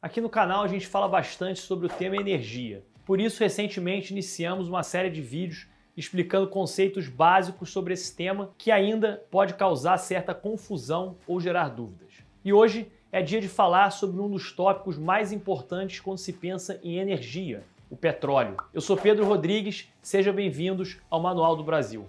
Aqui no canal a gente fala bastante sobre o tema energia. Por isso, recentemente iniciamos uma série de vídeos explicando conceitos básicos sobre esse tema que ainda pode causar certa confusão ou gerar dúvidas. E hoje é dia de falar sobre um dos tópicos mais importantes quando se pensa em energia, o petróleo. Eu sou Pedro Rodrigues, sejam bem-vindos ao Manual do Brasil.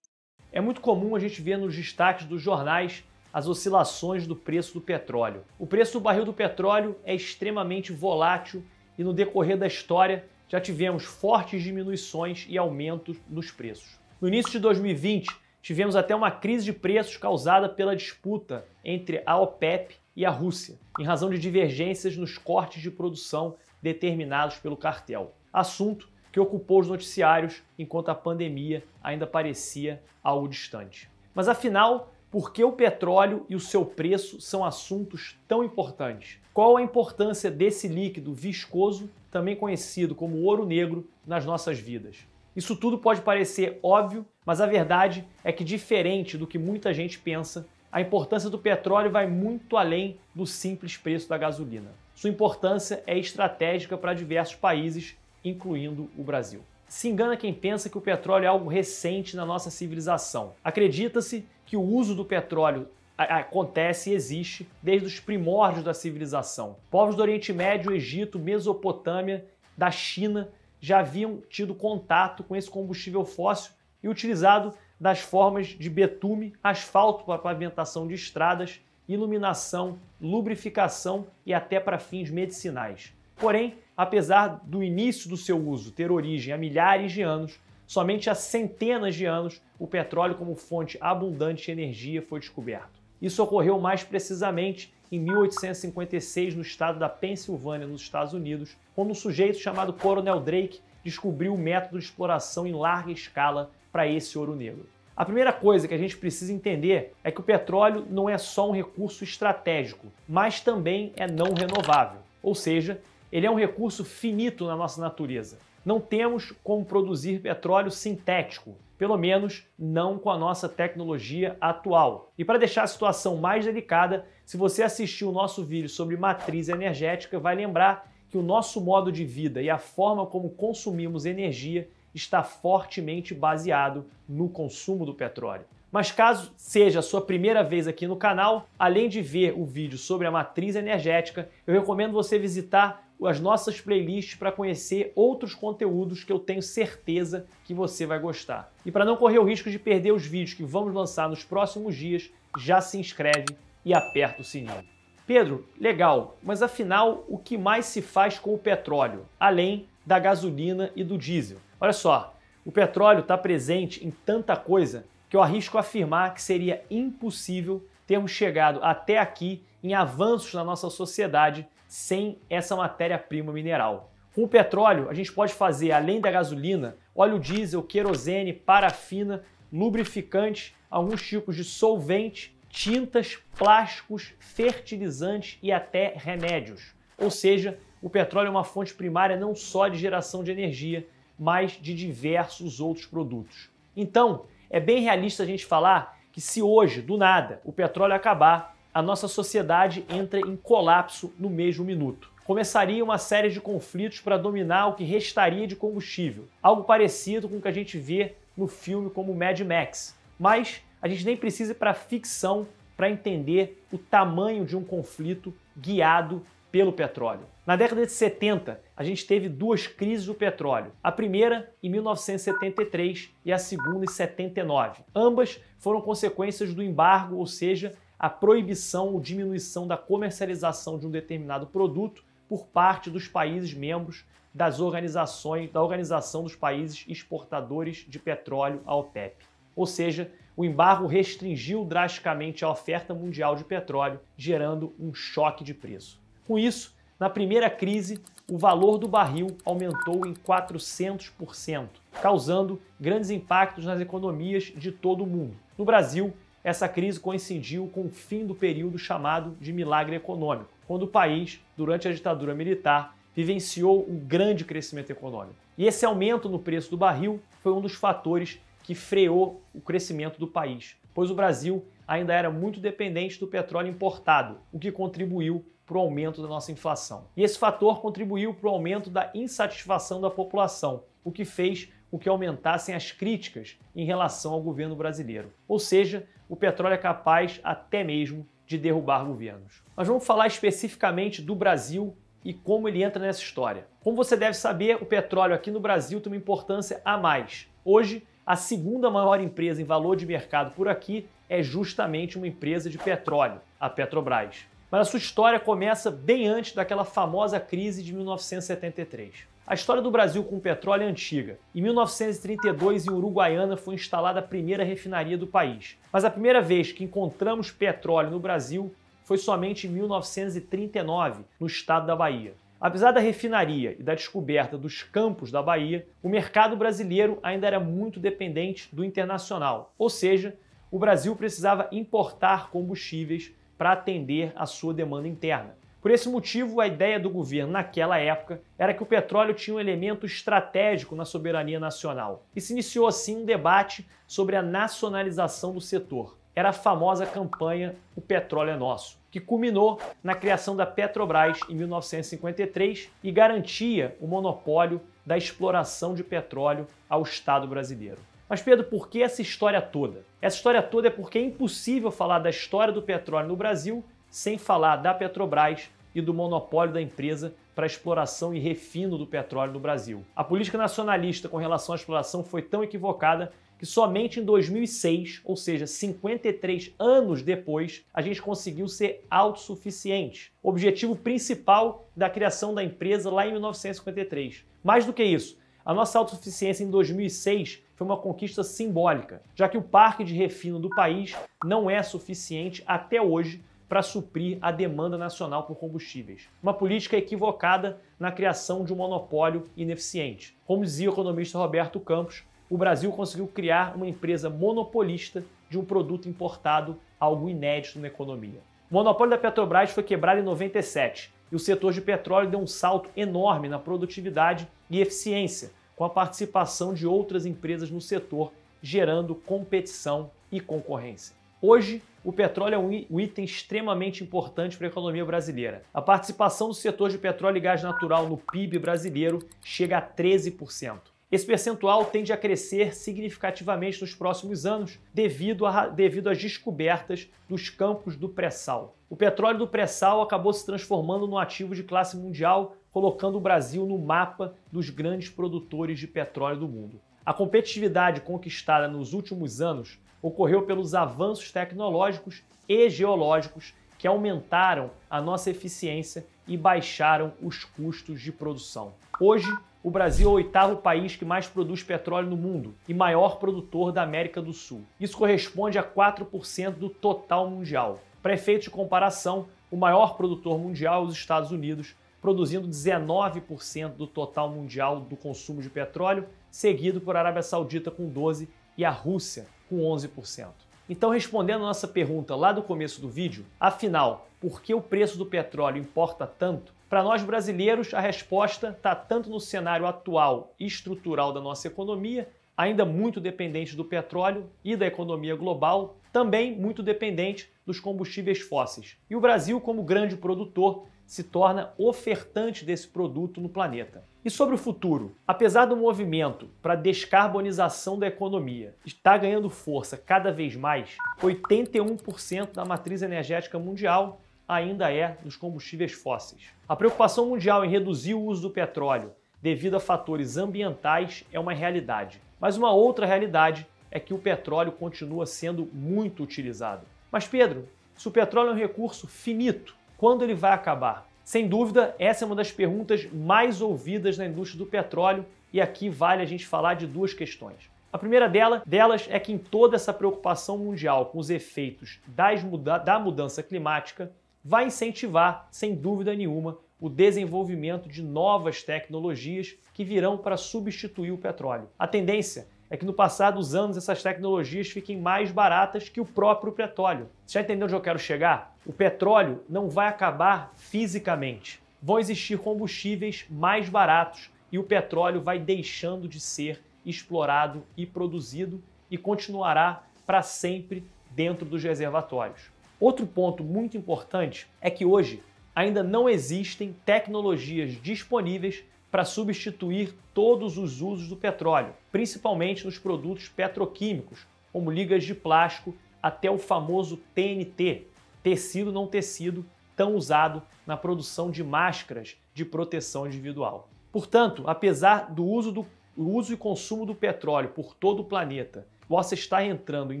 É muito comum a gente ver nos destaques dos jornais as oscilações do preço do petróleo. O preço do barril do petróleo é extremamente volátil e no decorrer da história já tivemos fortes diminuições e aumentos nos preços. No início de 2020, tivemos até uma crise de preços causada pela disputa entre a OPEP e a Rússia, em razão de divergências nos cortes de produção determinados pelo cartel. Assunto que ocupou os noticiários enquanto a pandemia ainda parecia algo distante. Mas afinal, por que o petróleo e o seu preço são assuntos tão importantes? Qual a importância desse líquido viscoso, também conhecido como ouro negro, nas nossas vidas? Isso tudo pode parecer óbvio, mas a verdade é que, diferente do que muita gente pensa, a importância do petróleo vai muito além do simples preço da gasolina. Sua importância é estratégica para diversos países, incluindo o Brasil. Se engana quem pensa que o petróleo é algo recente na nossa civilização. Acredita-se que o uso do petróleo acontece e existe desde os primórdios da civilização. Povos do Oriente Médio, Egito, Mesopotâmia, da China já haviam tido contato com esse combustível fóssil e utilizado das formas de betume, asfalto para pavimentação de estradas, iluminação, lubrificação e até para fins medicinais. Porém, apesar do início do seu uso ter origem há milhares de anos, somente há centenas de anos o petróleo como fonte abundante de energia foi descoberto. Isso ocorreu mais precisamente em 1856 no estado da Pensilvânia, nos Estados Unidos, quando um sujeito chamado Coronel Drake descobriu o método de exploração em larga escala para esse ouro negro. A primeira coisa que a gente precisa entender é que o petróleo não é só um recurso estratégico, mas também é não renovável, ou seja, ele é um recurso finito na nossa natureza. Não temos como produzir petróleo sintético, pelo menos não com a nossa tecnologia atual. E para deixar a situação mais delicada, se você assistiu o nosso vídeo sobre matriz energética, vai lembrar que o nosso modo de vida e a forma como consumimos energia está fortemente baseado no consumo do petróleo. Mas caso seja a sua primeira vez aqui no canal, além de ver o vídeo sobre a matriz energética, eu recomendo você visitar as nossas playlists para conhecer outros conteúdos que eu tenho certeza que você vai gostar. E para não correr o risco de perder os vídeos que vamos lançar nos próximos dias, já se inscreve e aperta o sininho. Pedro, legal, mas afinal, o que mais se faz com o petróleo, além da gasolina e do diesel? Olha só, o petróleo está presente em tanta coisa que eu arrisco afirmar que seria impossível termos chegado até aqui em avanços na nossa sociedade sem essa matéria-prima mineral. Com o petróleo, a gente pode fazer, além da gasolina, óleo diesel, querosene, parafina, lubrificante, alguns tipos de solvente, tintas, plásticos, fertilizantes e até remédios. Ou seja, o petróleo é uma fonte primária não só de geração de energia, mas de diversos outros produtos. Então, é bem realista a gente falar que se hoje, do nada, o petróleo acabar, a nossa sociedade entra em colapso no mesmo minuto. Começaria uma série de conflitos para dominar o que restaria de combustível, algo parecido com o que a gente vê no filme como Mad Max. Mas a gente nem precisa ir para a ficção para entender o tamanho de um conflito guiado pelo petróleo. Na década de 70, a gente teve duas crises do petróleo. A primeira em 1973 e a segunda em 79. Ambas foram consequências do embargo, ou seja, a proibição ou diminuição da comercialização de um determinado produto por parte dos países membros da Organização dos Países Exportadores de Petróleo, a OPEP. Ou seja, o embargo restringiu drasticamente a oferta mundial de petróleo, gerando um choque de preço. Com isso, na primeira crise, o valor do barril aumentou em 400%, causando grandes impactos nas economias de todo o mundo. No Brasil, essa crise coincidiu com o fim do período chamado de milagre econômico, quando o país, durante a ditadura militar, vivenciou um grande crescimento econômico. E esse aumento no preço do barril foi um dos fatores que freou o crescimento do país, pois o Brasil ainda era muito dependente do petróleo importado, o que contribuiu para o aumento da nossa inflação. E esse fator contribuiu para o aumento da insatisfação da população, o que fez com que aumentassem as críticas em relação ao governo brasileiro. Ou seja, o petróleo é capaz até mesmo de derrubar governos. Mas vamos falar especificamente do Brasil e como ele entra nessa história. Como você deve saber, o petróleo aqui no Brasil tem uma importância a mais. Hoje, a segunda maior empresa em valor de mercado por aqui é justamente uma empresa de petróleo, a Petrobras. Mas a sua história começa bem antes daquela famosa crise de 1973. A história do Brasil com o petróleo é antiga. Em 1932, em Uruguaiana, foi instalada a primeira refinaria do país. Mas a primeira vez que encontramos petróleo no Brasil foi somente em 1939, no estado da Bahia. Apesar da refinaria e da descoberta dos campos da Bahia, o mercado brasileiro ainda era muito dependente do internacional. Ou seja, o Brasil precisava importar combustíveis para atender à sua demanda interna. Por esse motivo, a ideia do governo naquela época era que o petróleo tinha um elemento estratégico na soberania nacional. E se iniciou assim um debate sobre a nacionalização do setor. Era a famosa campanha O Petróleo é Nosso, que culminou na criação da Petrobras em 1953 e garantia o monopólio da exploração de petróleo ao Estado brasileiro. Mas Pedro, por que essa história toda? Essa história toda é porque é impossível falar da história do petróleo no Brasil sem falar da Petrobras e do monopólio da empresa para a exploração e refino do petróleo no Brasil. A política nacionalista com relação à exploração foi tão equivocada que somente em 2006, ou seja, 53 anos depois, a gente conseguiu ser autossuficiente. O objetivo principal da criação da empresa lá em 1953. Mais do que isso, a nossa autossuficiência em 2006 foi uma conquista simbólica, já que o parque de refino do país não é suficiente até hoje para suprir a demanda nacional por combustíveis. Uma política equivocada na criação de um monopólio ineficiente. Como dizia o economista Roberto Campos, o Brasil conseguiu criar uma empresa monopolista de um produto importado, algo inédito na economia. O monopólio da Petrobras foi quebrado em 97 e o setor de petróleo deu um salto enorme na produtividade e eficiência, com a participação de outras empresas no setor, gerando competição e concorrência. Hoje, o petróleo é um item extremamente importante para a economia brasileira. A participação do setor de petróleo e gás natural no PIB brasileiro chega a 13%. Esse percentual tende a crescer significativamente nos próximos anos devido às descobertas dos campos do pré-sal. O petróleo do pré-sal acabou se transformando num ativo de classe mundial, colocando o Brasil no mapa dos grandes produtores de petróleo do mundo. A competitividade conquistada nos últimos anos ocorreu pelos avanços tecnológicos e geológicos que aumentaram a nossa eficiência e baixaram os custos de produção. Hoje, o Brasil é o 8º país que mais produz petróleo no mundo e maior produtor da América do Sul. Isso corresponde a 4% do total mundial. Para efeitos de comparação, o maior produtor mundial é os Estados Unidos, produzindo 19% do total mundial do consumo de petróleo, seguido por Arábia Saudita com 12% e a Rússia com 11%. Então, respondendo a nossa pergunta lá do começo do vídeo, afinal, por que o preço do petróleo importa tanto? Para nós brasileiros, a resposta está tanto no cenário atual e estrutural da nossa economia, ainda muito dependente do petróleo e da economia global, também muito dependente dos combustíveis fósseis. E o Brasil, como grande produtor, se torna ofertante desse produto no planeta. E sobre o futuro? Apesar do movimento para a descarbonização da economia estar ganhando força cada vez mais, 81% da matriz energética mundial ainda é dos combustíveis fósseis. A preocupação mundial em reduzir o uso do petróleo devido a fatores ambientais é uma realidade. Mas uma outra realidade é que o petróleo continua sendo muito utilizado. Mas Pedro, se o petróleo é um recurso finito, quando ele vai acabar? Sem dúvida, essa é uma das perguntas mais ouvidas na indústria do petróleo e aqui vale a gente falar de duas questões. A primeira delas é que em toda essa preocupação mundial com os efeitos da mudança climática, vai incentivar, sem dúvida nenhuma, o desenvolvimento de novas tecnologias que virão para substituir o petróleo. A tendência é que no passar dos anos essas tecnologias fiquem mais baratas que o próprio petróleo. Você já entendeu onde eu quero chegar? O petróleo não vai acabar fisicamente. Vão existir combustíveis mais baratos e o petróleo vai deixando de ser explorado e produzido e continuará para sempre dentro dos reservatórios. Outro ponto muito importante é que hoje ainda não existem tecnologias disponíveis para substituir todos os usos do petróleo, principalmente nos produtos petroquímicos, como ligas de plástico até o famoso TNT, tecido não tecido, tão usado na produção de máscaras de proteção individual. Portanto, apesar do uso e consumo do petróleo por todo o planeta possa estar entrando em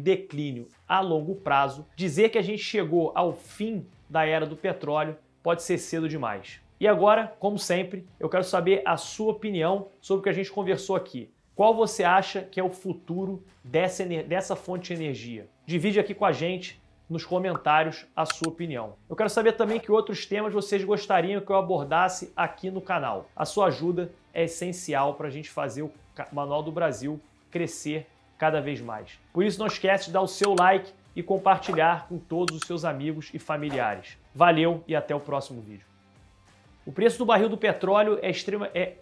declínio a longo prazo, dizer que a gente chegou ao fim da era do petróleo pode ser cedo demais. E agora, como sempre, eu quero saber a sua opinião sobre o que a gente conversou aqui. Qual você acha que é o futuro dessa fonte de energia? Divide aqui com a gente nos comentários a sua opinião. Eu quero saber também que outros temas vocês gostariam que eu abordasse aqui no canal. A sua ajuda é essencial para a gente fazer o Manual do Brasil crescer cada vez mais. Por isso, não esquece de dar o seu like e compartilhar com todos os seus amigos e familiares. Valeu e até o próximo vídeo. O preço do barril do petróleo é